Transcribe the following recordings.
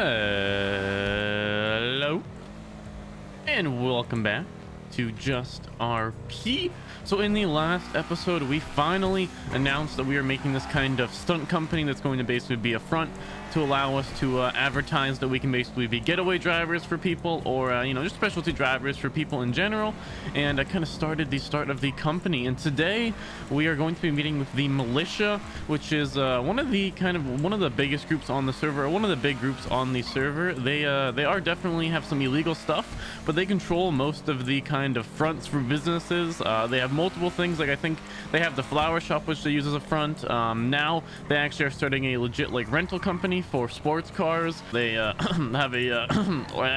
Hello and welcome back to JustRP. So in the last episode we finally announced that we are making this kind of stunt company that's going to basically be a front to allow us to advertise that we can basically be getaway drivers for people, or you know, just specialty drivers for people in general. And I kind of started the start of the company, and today we are going to be meeting with the Militia, which is one of the biggest groups on the server, or one of the big groups on the server. They are definitely have some illegal stuff, but they control most of the kind of fronts for businesses. They have multiple things, like I think they have the flower shop, which they use as a front. Now they actually are starting a legit like rental company for sports cars. They have a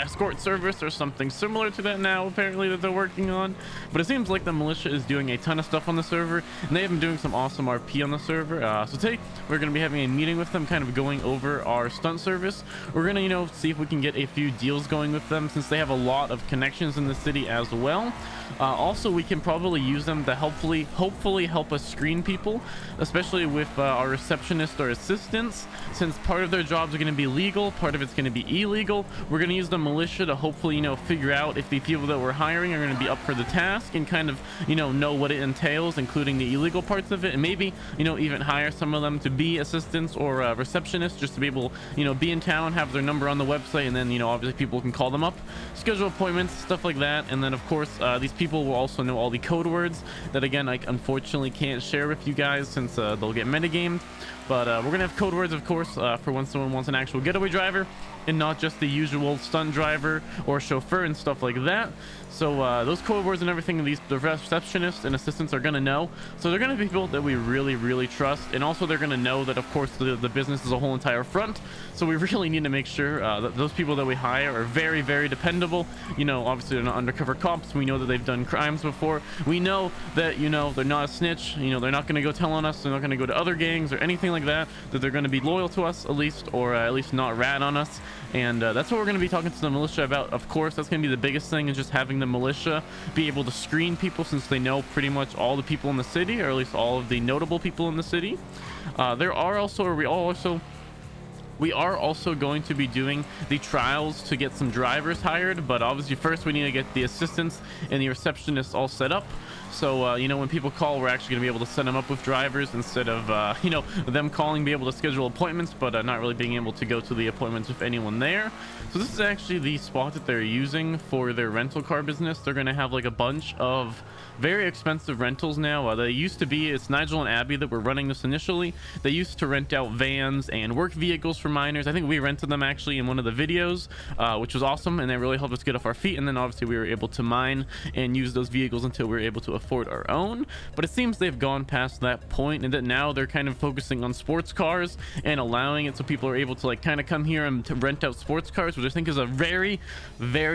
escort service or something similar to that now, apparently, that they're working on. But it seems like the Militia is doing a ton of stuff on the server, and they have been doing some awesome RP on the server. So today we're going to be having a meeting with them, kind of going over our stunt service. We're going to, you know, see if we can get a few deals going with them, since they have a lot of connections in the city as well. Also, we can probably use them to hopefully help us screen people, especially with our receptionist or assistants, since part of their jobs are going to be legal, part of it's going to be illegal. We're going to use the Militia to hopefully, you know, figure out if the people that we're hiring are going to be up for the task, and kind of, you know what it entails, including the illegal parts of it, and maybe, you know, even hire some of them to be assistants or receptionists, just to be able, you know, be in town, have their number on the website, and then, you know, obviously people can call them up, schedule appointments, stuff like that. And then of course these people will also know all the code words that, again, I unfortunately can't share with you guys, since they'll get metagamed. But we're gonna have code words, of course, for when someone wants an actual getaway driver and not just the usual stunt driver or chauffeur and stuff like that. So those code words and everything, the receptionists and assistants are gonna know. So they're gonna be people that we really trust, and also they're gonna know that, of course, the business is a whole entire front. So we really need to make sure that those people that we hire are very dependable. You know, obviously they're not undercover cops. We know that they've done crimes before. We know that, you know, they're not a snitch. You know, they're not gonna go tell on us. They're not gonna go to other gangs or anything like that. That they're gonna be loyal to us at least, or at least not rat on us. And that's what we're going to be talking to the Militia about. Of course, that's going to be the biggest thing, is just having the Militia be able to screen people, since they know pretty much all the people in the city, or at least all of the notable people in the city. We are also going to be doing the trials to get some drivers hired, but obviously first we need to get the assistants and the receptionists all set up. So you know, when people call, we're actually going to be able to set them up with drivers, instead of you know, them calling, be able to schedule appointments, but not really being able to go to the appointments with anyone there. So this is actually the spot that they're using for their rental car business. They're going to have like a bunch of very expensive rentals now. They used to be, it's Nigel and Abby that were running this initially. They used to rent out vans and work vehicles for miners. I think we rented them actually in one of the videos, which was awesome, and they really helped us get off our feet. And then obviously we were able to mine and use those vehicles until we were able to afford our own. But it seems they've gone past that point, and that now they're kind of focusing on sports cars and allowing it so people are able to like kind of come here and to rent out sports cars, which I think is a very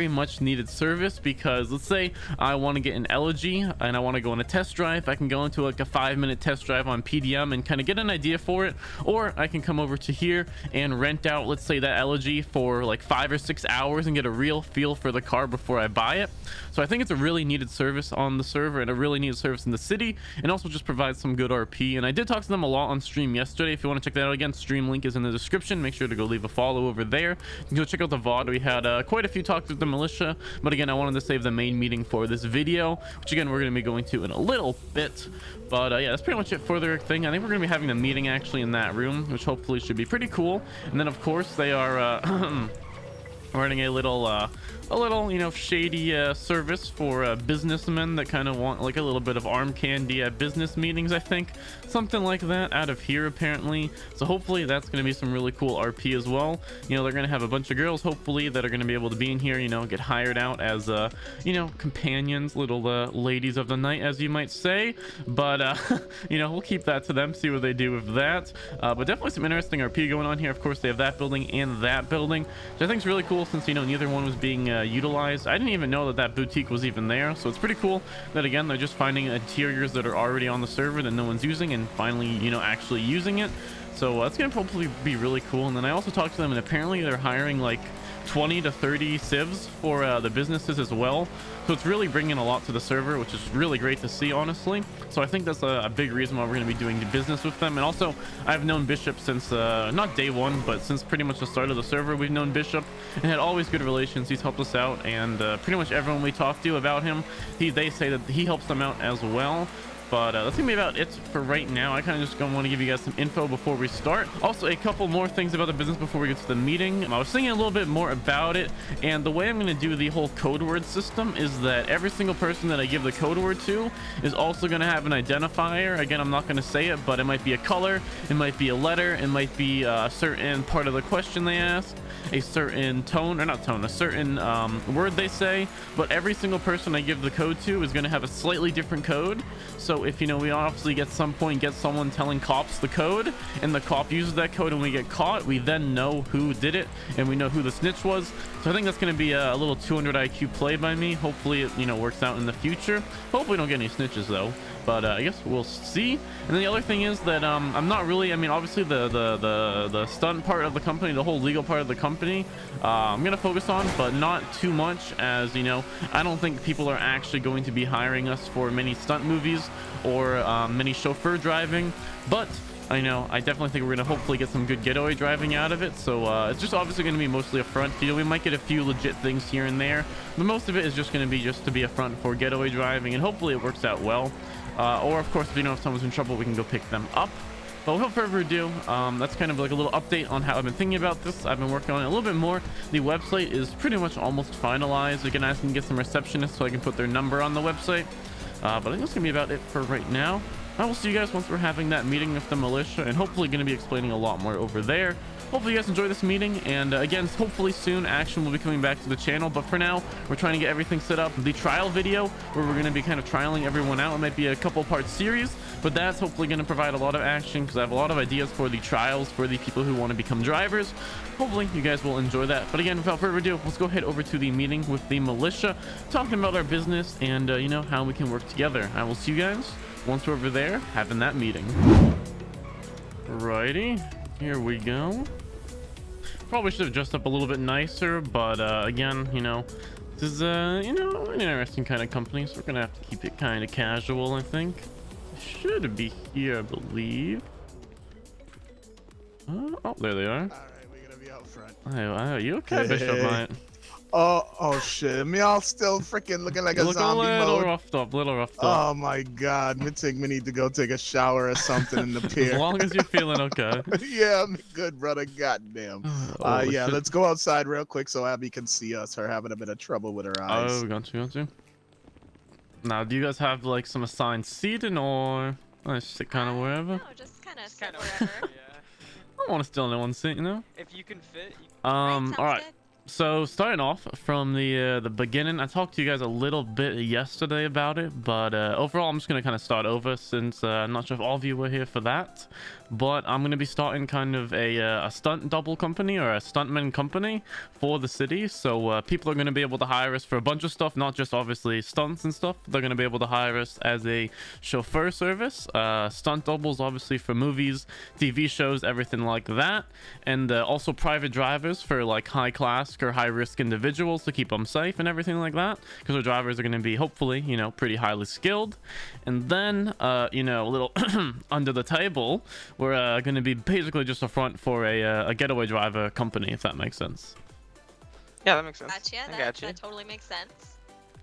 much needed service. Because let's say I want to get an Elegy and I want to go on a test drive, I can go into like a 5-minute test drive on PDM and kind of get an idea for it, or I can come over to here and rent out, let's say, that Elegy for like 5 or 6 hours and get a real feel for the car before I buy it. So I think it's a really needed service on the server, and a really needed service in the city, and also just provides some good RP. And I did talk to them a lot on stream yesterday. If you want to check that out again, stream link is in the description. Make sure to go leave a follow over there. You can go check out the VOD. We had quite a few talks with the Militia, but again, I wanted to save the main meeting for this video, which again we're going to be going to in a little bit. But yeah, that's pretty much it for their thing. I think we're going to be having the meeting actually in that room, which hopefully should be pretty cool. And then of course they are running a little you know, shady service for businessmen that kind of want like a little bit of arm candy at business meetings, I think, something like that, out of here apparently. So hopefully that's going to be some really cool RP as well. You know, they're going to have a bunch of girls hopefully that are going to be able to be in here, you know, get hired out as you know, companions, little ladies of the night, as you might say. But you know, we'll keep that to them, see what they do with that. But definitely some interesting RP going on here. Of course they have that building and that building, which I think is really cool, since, you know, neither one was being utilized. I didn't even know that boutique was even there, so it's pretty cool that, again, they're just finding interiors that are already on the server that no one's using, and finally, you know, actually using it. So that's gonna probably be really cool. And then I also talked to them, and apparently they're hiring like 20 to 30 civs for the businesses as well. So it's really bringing a lot to the server, which is really great to see, honestly. So I think that's a big reason why we're going to be doing business with them. And also, I've known Bishop since not day one, but since pretty much the start of the server. We've known Bishop and had always good relations. He's helped us out, and pretty much everyone we talk to about him, they say that he helps them out as well. But that's gonna be about it for right now. I kind of just want to give you guys some info before we start. Also, a couple more things about the business before we get to the meeting. I was thinking a little bit more about it, and the way I'm going to do the whole code word system is that every single person that I give the code word to is also going to have an identifier. Again, I'm not going to say it, but it might be a color, it might be a letter, it might be a certain part of the question they ask, a certain tone, or not tone, a certain word they say. But every single person I give the code to is going to have a slightly different code. So if, you know, we obviously get someone telling cops the code, and the cop uses that code and we get caught, we then know who did it and we know who the snitch was. So I think that's going to be a little 200 IQ play by me. Hopefully it, you know, works out in the future. Hopefully we don't get any snitches though, but I guess we'll see. And then the other thing is that I'm not really, I mean, obviously the stunt part of the company, the whole legal part of the company, I'm gonna focus on, but not too much, as you know, I don't think people are actually going to be hiring us for many stunt movies or many chauffeur driving. But I know, I definitely think we're going to hopefully get some good getaway driving out of it. So it's just obviously going to be mostly a front. You know, we might get a few legit things here and there, but most of it is just going to be a front for getaway driving, and hopefully it works out well. Or of course, if you know, if someone's in trouble, we can go pick them up. But without further ado, that's kind of like a little update on how I've been thinking about this. I've been working on it a little bit more. The website is pretty much almost finalized. Again, I can get some receptionists so I can put their number on the website. But I think that's going to be about it for right now. I will see you guys once we're having that meeting with the militia, and hopefully going to be explaining a lot more over there. Hopefully you guys enjoy this meeting, and again, hopefully soon action will be coming back to the channel. But for now, we're trying to get everything set up. The trial video where we're going to be kind of trialing everyone out, it might be a couple part series, but that's hopefully going to provide a lot of action, because I have a lot of ideas for the trials for the people who want to become drivers. Hopefully you guys will enjoy that. But again, without further ado, let's go head over to the meeting with the militia, talking about our business and you know, how we can work together. I will see you guys once we're over there having that meeting. Alrighty, here we go. Probably should have dressed up a little bit nicer, but again, you know, this is you know, an interesting kind of company, so we're gonna have to keep it kind of casual. I think should be here, I believe. Oh, there they are. All right, we're gonna be out front. Are you okay, Bishop? Mate? Oh shit! Me all still freaking looking like a zombie little mode. roughed up, Oh my god! Me need to go take a shower or something in the pier. As long as you're feeling okay. Yeah, I'm good, brother. Goddamn. Yeah, shit. let's go outside real quick so Abby can see us. Her having a bit of trouble with her eyes. Oh, got you. Now, do you guys have like some assigned seating, or sit kind of wherever? No, just kind of wherever. I don't want to steal anyone's seat, you know. If you can fit. All right. So starting off from the beginning, I talked to you guys a little bit yesterday about it, but overall I'm just going to kind of start over, since I'm not sure if all of you were here for that. But I'm going to be starting kind of a stunt double company, or a stuntman company for the city. So people are going to be able to hire us for a bunch of stuff, not just obviously stunts and stuff. They're going to be able to hire us as a chauffeur service, stunt doubles obviously for movies, TV shows, everything like that, and also private drivers for like high class or high risk individuals to keep them safe and everything like that, because our drivers are going to be hopefully, you know, pretty highly skilled. And then you know, a little under the table, we're going to be basically just a front for a getaway driver company, if that makes sense. Yeah, that makes sense. Gotcha. That totally makes sense.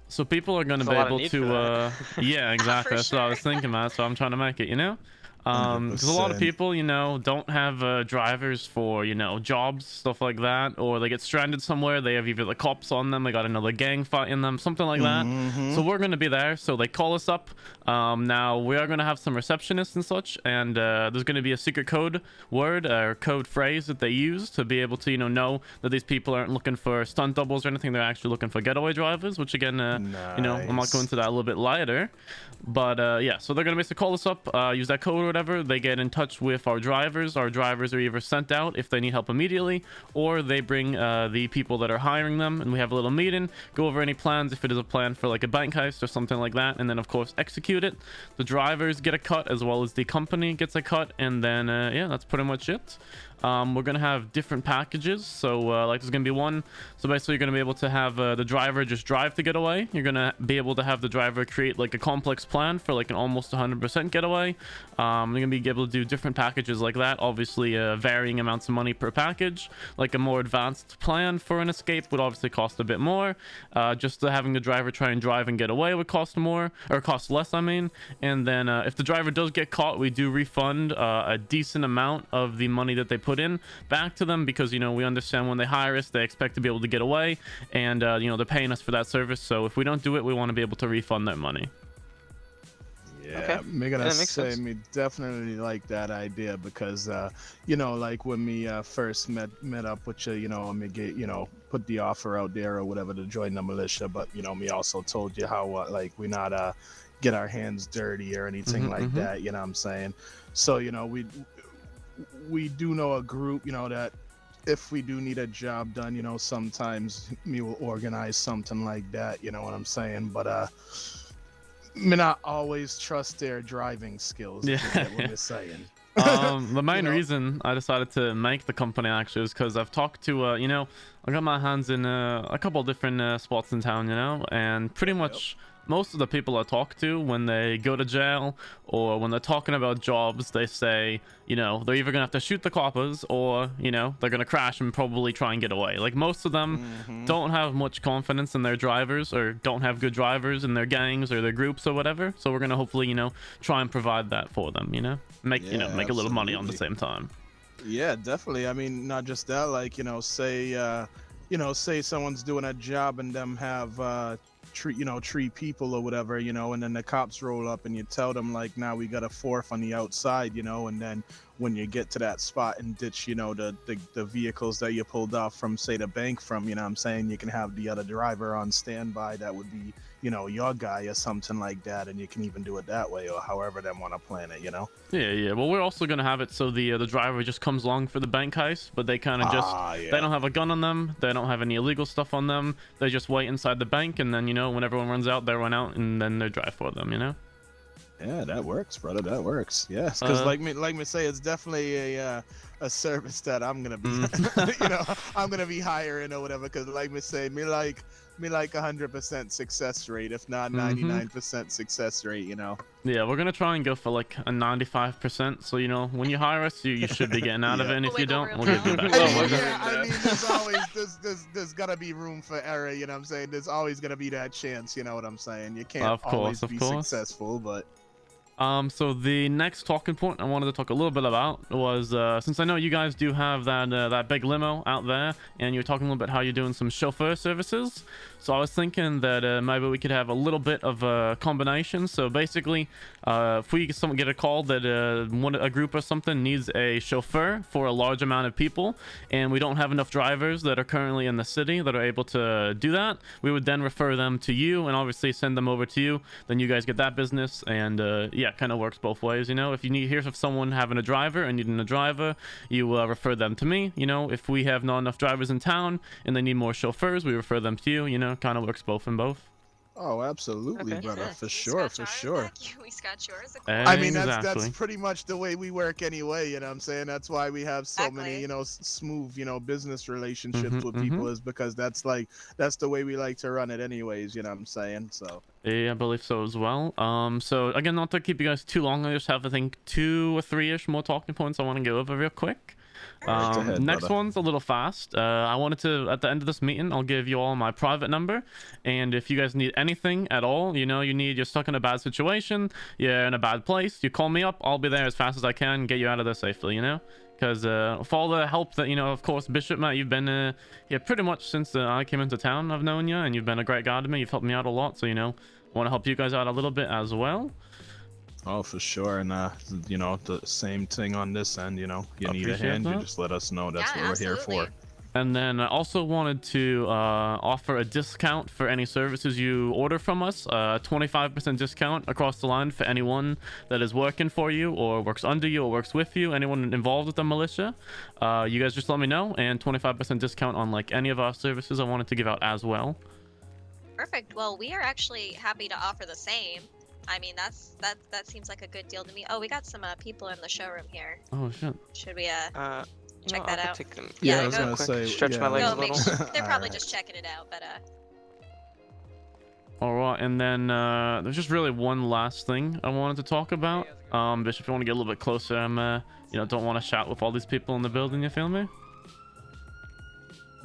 So people are going to be able to yeah, exactly. That's what I was thinking, man. So I'm trying to make it, you know. Because a lot of people, you know, don't have drivers for, you know, jobs, stuff like that, or they get stranded somewhere. They have either the cops on them, they got another gang fighting them, something like that. So we're going to be there. So they call us up. Now we are going to have some receptionists and such, and there's going to be a secret code word or code phrase that they use to be able to, you know that these people aren't looking for stunt doubles or anything. They're actually looking for getaway drivers, which again, you know, I'm not going into that a little bit later. But yeah, so they're going to basically call us up, use that code or whatever. They get in touch with our drivers. Our drivers are either sent out if they need help immediately, or they bring the people that are hiring them, and we have a little meeting, go over any plans, if it is a plan for like a bank heist or something like that, and then of course execute it. The drivers get a cut, as well as the company gets a cut, and then yeah, that's pretty much it. we're gonna have different packages. So like there's gonna be one. So basically, you're gonna be able to have the driver just drive to get away. You're gonna be able to have the driver create like a complex plan for like an almost 100% getaway. You're gonna be able to do different packages like that. Obviously, varying amounts of money per package. Like a more advanced plan for an escape would obviously cost a bit more. Just having the driver try and drive and get away would cost more, or cost less, I mean. And then if the driver does get caught, we do refund a decent amount of the money that they put in back to them, because, you know, we understand when they hire us, they expect to be able to get away, and you know, they're paying us for that service. So if we don't do it, we want to be able to refund that money. Yeah, Okay. me gonna That makes say sense. me definitely like that idea, because you know, like when me first met up with you, you know, me get, you know, put the offer out there or whatever to join the militia, but you know, me also told you how like we not get our hands dirty or anything like that, you know what I'm saying? So, you know, we do know a group, you know, that if we do need a job done, you know, sometimes me will organize something like that, you know what I'm saying? But me not always trust their driving skills. Yeah. If you get what I'm saying. The main You know? reason I decided to make the company actually is because I've talked to you know, I got my hands in a couple different spots in town, you know, and pretty much most of the people I talk to, when they go to jail or when they're talking about jobs, they say, you know, they're either gonna have to shoot the coppers, or, you know, they're gonna crash and probably try and get away. Like most of them don't have much confidence in their drivers, or don't have good drivers in their gangs or their groups or whatever. So we're gonna hopefully, you know, try and provide that for them, you know, make you know, Yeah, make a little money on the absolutely. same time. Yeah, definitely. I mean, not just that, like, you know, say someone's doing a job and them have tree people or whatever, you know, and then the cops roll up and you tell them like, now we got a fourth on the outside, you know, and then when you get to that spot and ditch, you know, the vehicles that you pulled off from, say, the bank from, you know what I'm saying, you can have the other driver on standby that would be, you know, your guy or something like that, and you can even do it that way or however they want to plan it, you know. Yeah. Well, we're also gonna have it so the driver just comes along for the bank heist, but they kind of just Yeah. they don't have a gun on them, they don't have any illegal stuff on them. They just wait inside the bank, and then, you know, when everyone runs out, they run out, and then they drive for them, you know. Yeah, that works, brother. That works. Yes, because like me say, it's definitely a service that I'm gonna be, you know, I'm gonna be hiring or whatever. Because like me say, me like 100% success rate, if not 99% success rate. You know. Yeah, we're gonna try and go for like a 95%. So, you know, when you hire us, you should be getting out of it, and if you Wiggle don't, room. we'll give you back. I mean, there's always there's gotta be room for error. You know what I'm saying? There's always gonna be that chance. You know what I'm saying? You can't always be successful, but. So the next talking point I wanted to talk a little bit about was, since I know you guys do have that big limo out there, and you're talking a little bit how you're doing some chauffeur services. So I was thinking that maybe we could have a little bit of a combination. So basically, if we get a call that a group or something needs a chauffeur for a large amount of people, and we don't have enough drivers that are currently in the city that are able to do that, we would then refer them to you, and obviously send them over to you. Then you guys get that business, and yeah, kind of works both ways, you know. If you hear of someone having a driver and needing a driver, you refer them to me. You know, if we have not enough drivers in town and they need more chauffeurs, we refer them to you. You know, kind of works both and both. Oh, absolutely, Okay. brother. Yeah, For you sure, scotch for ours sure. back, we scotch yours. I mean, that's Exactly. pretty much the way we work anyway, you know what I'm saying? That's why we have so many, Exactly. you know, smooth, you know, business relationships with people, is because that's the way we like to run it anyways, you know what I'm saying? So Yeah, I believe so as well. So again, not to keep you guys too long, I just have, I think, 2 or 3-ish more talking points I want to go over real quick. Right ahead, Next brother. one's a little fast. I wanted to, at the end of this meeting, I'll give you all my private number, and if you guys need anything at all, you know, you're stuck in a bad situation, you're in a bad place, you call me up, I'll be there as fast as I can, get you out of there safely, you know. Because for all the help that, you know, of course, Bishop, Matt, you've been yeah, pretty much since I came into town, I've known you, and you've been a great guy to me. You've helped me out a lot, so, you know, I want to help you guys out a little bit as well. Oh, for sure. And you know, the same thing on this end, you know. You need a Appreciate hand, that. you just let us know. That's Yeah, what we're here absolutely. for. And then I also wanted to offer a discount for any services you order from us. 25% discount across the line for anyone that is working for you or works under you or works with you, anyone involved with the militia. You guys just let me know, and 25% discount on like any of our services I wanted to give out as well. Perfect. Well, we are actually happy to offer the same. I mean, that seems like a good deal to me. Oh, we got some people in the showroom here. Oh shit. Should we You know, check that I'll go out. take them. Yeah, I was go- gonna say Stretch my yeah, legs Go a make little. sure. They're probably Alright. just checking it out, but All right, and then there's just really one last thing I wanted to talk about. Bishop, if you want to get a little bit closer, I'm you know, don't want to shout with all these people in the building. You feel me?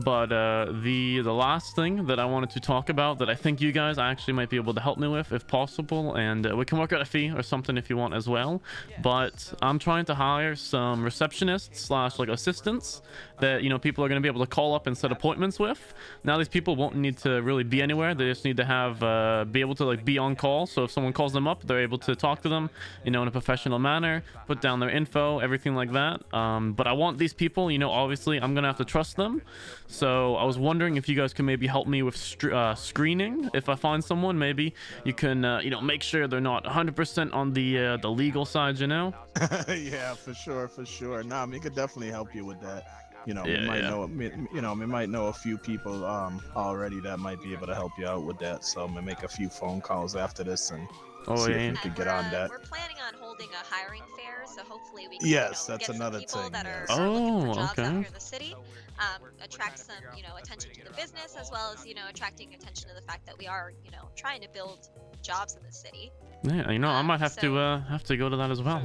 But the last thing that I wanted to talk about that I think you guys actually might be able to help me with if possible, and we can work out a fee or something if you want as well. But I'm trying to hire some receptionists slash like assistants that, you know, people are going to be able to call up and set appointments with. Now these people won't need to really be anywhere. They just need to have be able to like be on call. So if someone calls them up, they're able to talk to them, you know, in a professional manner, put down their info, everything like that. But I want these people, you know, obviously I'm gonna have to trust them. So I was wondering if you guys can maybe help me with screening. If I find someone, maybe you can, you know, make sure they're not 100% on the legal side, you know? Yeah, for sure. Nah, we could definitely help you with that. You know, Yeah, we might yeah. know, you know, we might know a few people already that might be able to help you out with that. So I'm gonna make a few phone calls after this and Oh, see yeah. if we and could get on that. we're planning on holding a hiring fair, so hopefully we can Yes, you know, that's get another some people thing, that yes. are looking Oh, for jobs out okay. here in the city, attract some you know attention to the business, as well as you know attracting attention to the fact that we are you know trying to build jobs in the city. Yeah, you know, I might have So- to go to that as well.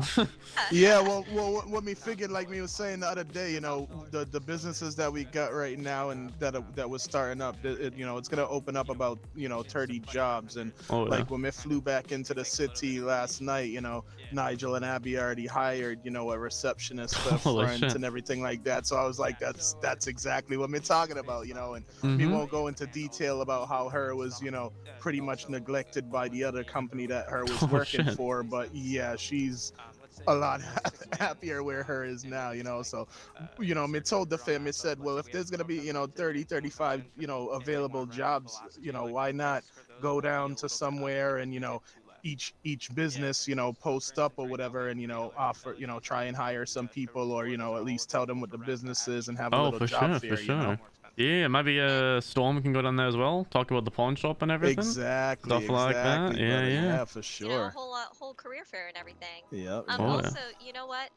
Yeah, well, what me figured, like me was saying the other day, you know, the businesses that we got right now and that was starting up, you know, it's gonna open up about, you know, 30 jobs. And Oh, yeah. like when we flew back into the city last night, you know, Nigel and Abby already hired, you know, a receptionist for Holy front shit. and everything like that. So I was like, that's exactly what we're talking about, you know. And we Mhm. won't go into detail about how her was, you know, pretty much neglected by the other company that her was Oh, working shit. for. But yeah, she's a lot happier where her is now, you know. So, you know, me told the fam, it said, well, if there's gonna be, you know, 30, 35, you know, available jobs, you know, why not go down to somewhere and, you know, each business, you know, post up or whatever, and, you know, offer, you know, try and hire some people, or, you know, at least tell them what the business is and have a Oh, little for job sure, fair, for you know. sure. Yeah, maybe Storm can go down there as well. Talk about the pawn shop and everything. Exactly, Stuff like that. exactly, Yeah, brother. yeah. For You know, sure. whole career fair and everything. Yep. Oh, yeah. Also, you know what?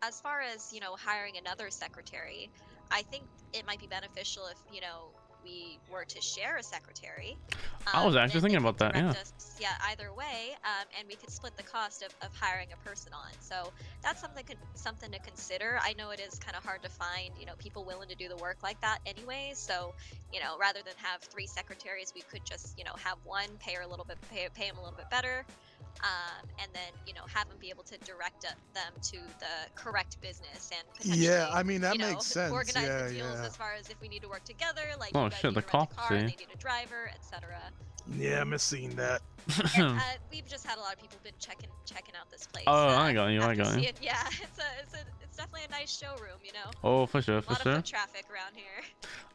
As far as you know, hiring another secretary, I think it might be beneficial if you know we were to share a secretary. I was actually then they thinking could about that, direct yeah. us, yeah, either way, and we could split the cost of hiring a person on. So that's something to consider. I know it is kind of hard to find, you know, people willing to do the work like that anyway. So, you know, rather than have 3 secretaries, we could just, you know, have one, pay her a little bit, pay him a little bit better, and then you know have them be able to direct them to the correct business and potentially, Yeah, I mean, that you know, makes sense. organize Yeah, the deals yeah. as far as if we need to work together, like Oh, you guys shit, need the to rent a cops, car, eh? they need a driver, etc. Yeah, I'm seen that. And we've just had a lot of people been checking out this place. Oh, I got you, I after got you. seeing- Yeah, it's definitely a nice showroom, you know. Oh, for sure, A for lot sure. of foot traffic around here.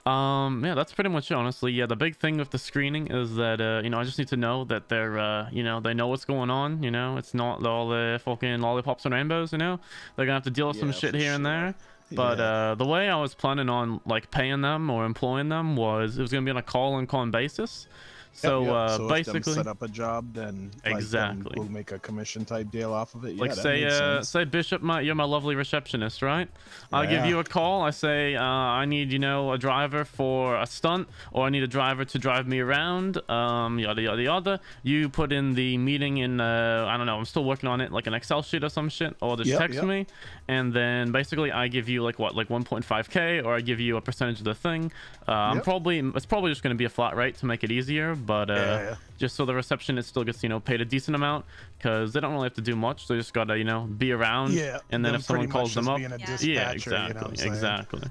Yeah, that's pretty much it, honestly. Yeah, the big thing with the screening is that, you know, I just need to know that they're, you know, they know what's going on, you know? It's not all the fucking lollipops and rainbows, you know? They're gonna have to deal with some Yeah, shit for here and sure. there. But, Yeah. the way I was planning on, like, paying them or employing them was it was gonna be on a call-and-call basis. So, Yep, so if them basically... set up a job, then like, Exactly. we'll make a commission type deal off of it. Yeah, Like that makes sense. say Bishop, you're my lovely receptionist, right? I give Yeah. you a call. I say I need, you know, a driver for a stunt, or I need a driver to drive me around. Yada yada yada. You put in the meeting in I don't know. I'm still working on it, like an Excel sheet or some shit, or just Yep, text yep. me, and then basically I give you like what, like 1.5K, or I give you a percentage of the thing. Yep. It's probably just gonna be a flat rate to make it easier, but Yeah. just so the receptionist still gets, you know, paid a decent amount, because they don't really have to do much. They just gotta, you know, be around. Yeah, And then them if someone pretty calls much them just up, being a Yeah. dispatcher, yeah, you know what exactly, I'm saying? exactly.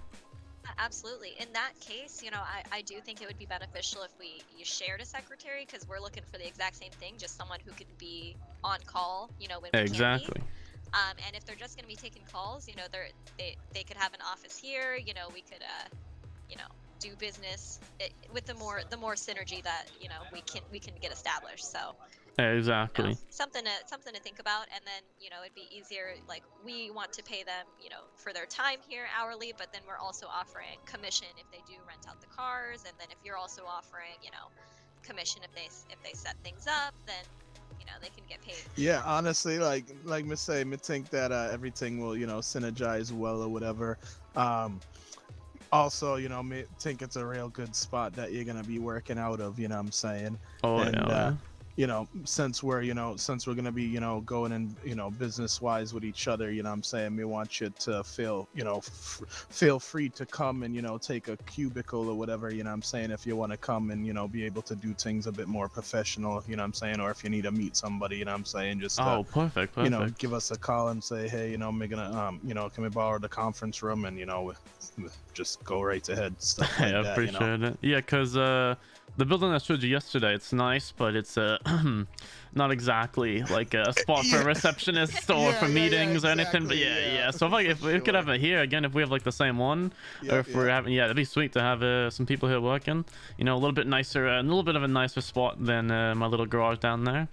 Absolutely. In that case, you know, I do think it would be beneficial if you shared a secretary, because we're looking for the exact same thing, just someone who could be on call, you know, when we can't be. Exactly. And if they're just going to be taking calls, you know, they could have an office here. You know, we could, you know, do business with the more synergy that you know we can get established. So you know, Exactly. something to think about. And then you know it'd be easier. Like we want to pay them, you know, for their time here hourly, but then we're also offering commission if they do rent out the cars, and then if you're also offering, you know, commission if they set things up, then you know, they can get paid. Yeah, honestly, like me say, me think that everything will, you know, synergize well or whatever. Also, you know, me think it's a real good spot that you're gonna be working out of, you know what I'm saying? Oh And yeah. you know, since we're gonna be, you know, going in, you know, business wise with each other, you know what I'm saying, we want you to feel, you know, feel free to come and, you know, take a cubicle or whatever, you know what I'm saying, if you want to come and, you know, be able to do things a bit more professional, you know what I'm saying, or if you need to meet somebody, you know what I'm saying, just Oh, perfect. you know, give us a call and say, hey, you know, I'm gonna you know, can we borrow the conference room, and, you know, just go right ahead, stuff like I that, you know. appreciate it. Yeah, because the building I showed you yesterday, it's nice, but it's not exactly like a spot for a Yeah. receptionist or for meetings or anything. But exactly, yeah. So if we could have it here again, if we have like the same one, or if we're having, yeah, that'd be sweet to have some people here working. You know, a little bit nicer, a little bit of a nicer spot than my little garage down there.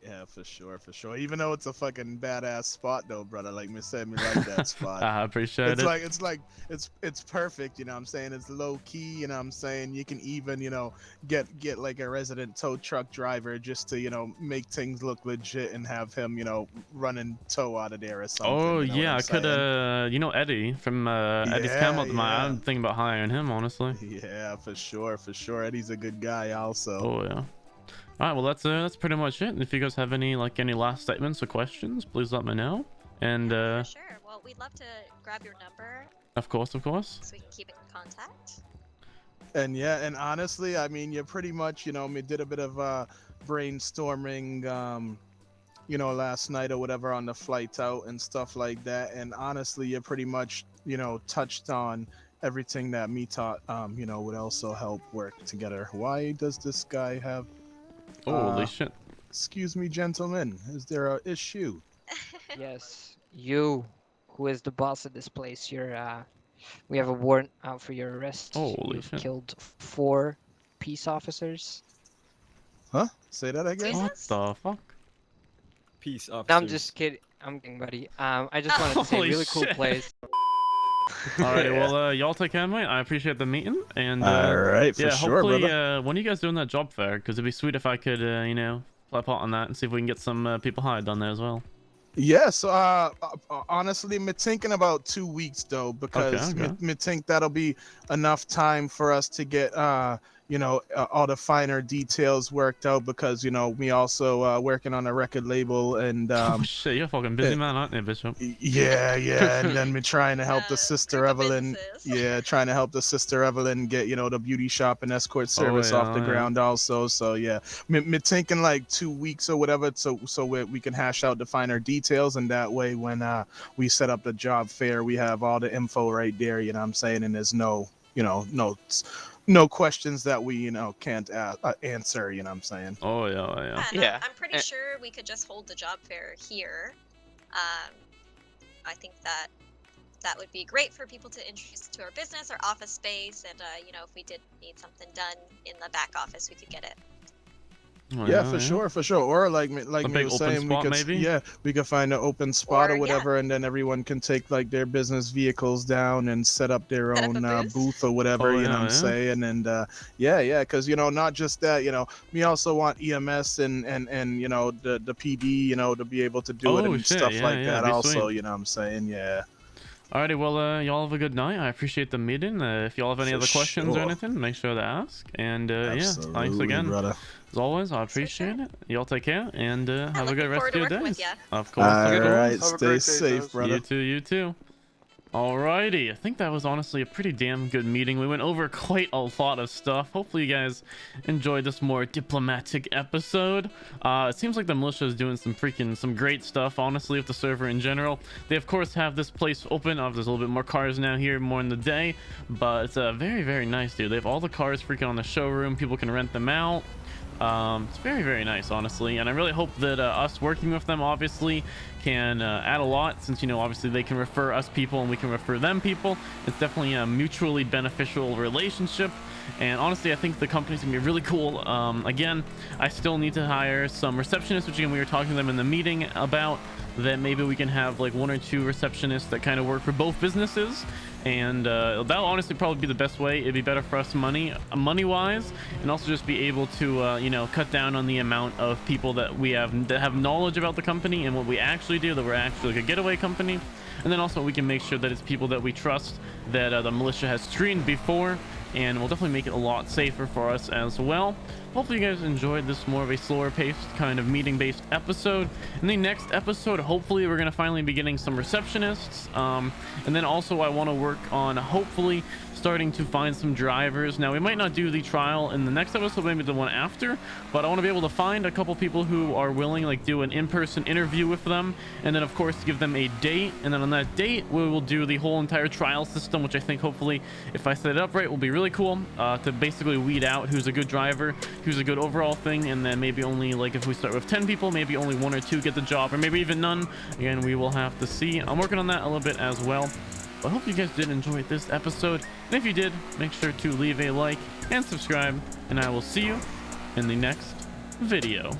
Yeah, for sure. Even though it's a fucking badass spot, though, brother. Like me said, me like that spot. I appreciate it. It's perfect. You know what I'm saying? It's low key. You know what I'm saying? You can even, you know, get like a resident tow truck driver just to, you know, make things look legit and have him, you know, running tow out of there or something. Oh you know yeah, I what I'm could saying? you know Eddie from Eddie's Camo. Yeah. I'm thinking about hiring him, honestly. Yeah, for sure. Eddie's a good guy, also. Oh yeah. All right, well that's pretty much it. And if you guys have any last statements or questions, please let me know. And For sure. Well, we'd love to grab your number of course. so we can keep in contact. And yeah, and honestly, I mean, you pretty much, you know, we did a bit of brainstorming, you know, last night or whatever on the flight out and stuff like that. And honestly, you pretty much, you know, touched on everything that me thought, you know, would also help work together. Why does this guy have? Holy shit. Excuse me, gentlemen. Is there a issue? Yes, you, who is the boss of this place, we have a warrant out for your arrest. Holy You've shit. killed 4 peace officers. Huh? Say that again? What Jesus. the fuck? Peace No, officers. I'm just kidding. I'm kidding, buddy. I just wanted to say, Holy really cool shit. place. Alright, well y'all take care, mate. I appreciate the meeting. And All right, for yeah, sure, hopefully brother. when are you guys doing that job fair? Because it'd be sweet if I could you know, play a part on that and see if we can get some people hired on there as well. Yeah, so honestly, me thinking about 2 weeks though, because Okay. me think that'll be enough time for us to get you know, all the finer details worked out, because, you know, me also working on a record label, and Oh shit, you're a fucking busy man, aren't you, Bishop? yeah, and then me trying to help the sister group of Evelyn, businesses. trying to help the sister Evelyn get, you know, the beauty shop and escort service off the yeah. ground also. So yeah, me thinking like 2 weeks or whatever, so we can hash out the finer details, and that way when we set up the job fair, we have all the info right there, you know what I'm saying, and there's no, you know, no questions that we, you know, can't answer, you know what I'm saying. Oh yeah. And Yeah. I'm pretty sure we could just hold the job fair here. I think that would be great for people to introduce to our business, our office space, and you know, if we did need something done in the back office, we could get it. Oh, Yeah, for sure. Or like me big was open saying, we spot, could, maybe? yeah, we could find an open spot or Or, yeah. whatever, and then everyone can take like their business vehicles down and set up their Set up own a booth? booth or whatever, Oh, you know yeah, what I'm yeah. saying. And yeah, because, you know, not just that, you know, we also want EMS and you know, the PD, you know, to be able to do it Oh, and shit, stuff yeah, like yeah, that be also, sweet. you know what I'm saying. Yeah. Alrighty, well y'all have a good night. I appreciate the meeting. If y'all have any For other questions or sure. anything, make sure to ask. And yeah, thanks Absolutely, again. brother. As always, I for appreciate sure. it. Y'all take care and have a good looking rest forward of to your working with days. ya. Of course, All of course. right, Have a stay great day, safe, Jess. brother. You too. Alrighty, I think that was honestly a pretty damn good meeting. We went over quite a lot of stuff. Hopefully you guys enjoyed this more diplomatic episode. It seems like the militia is doing some great stuff, honestly, with the server in general. They of course have this place open. There's a little bit more cars now here more in the day, but it's very, very nice, dude. They have all the cars freaking on the showroom. People can rent them out. It's very, very nice, honestly, and I really hope that us working with them obviously can add a lot, since, you know, obviously they can refer us people and we can refer them people. It's definitely a mutually beneficial relationship. And honestly, I think the company's gonna be really cool. Again, I still need to hire some receptionists, which again we were talking to them in the meeting about, that maybe we can have like 1 or 2 receptionists that kind of work for both businesses, and that'll honestly probably be the best way. It'd be better for us money wise, and also just be able to you know, cut down on the amount of people that we have that have knowledge about the company and what we actually do, that we're actually like a getaway company. And then also we can make sure that it's people that we trust, that the militia has screened before, and we'll definitely make it a lot safer for us as well. Hopefully you guys enjoyed this more of a slower paced kind of meeting based episode. In the next episode, hopefully we're going to finally be getting some receptionists, and then also I want to work on hopefully starting to find some drivers. Now we might not do the trial in the next episode, maybe the one after, but I want to be able to find a couple people who are willing, like do an in-person interview with them, and then of course give them a date, and then on that date we will do the whole entire trial system, which I think hopefully if I set it up right will be really cool, to basically weed out who's a good driver, who's a good overall thing, and then maybe only, like if we start with 10 people, maybe only 1 or 2 get the job, or maybe even none. Again, we will have to see. I'm working on that a little bit as well. I hope you guys did enjoy this episode, and if you did, make sure to leave a like and subscribe, and I will see you in the next video.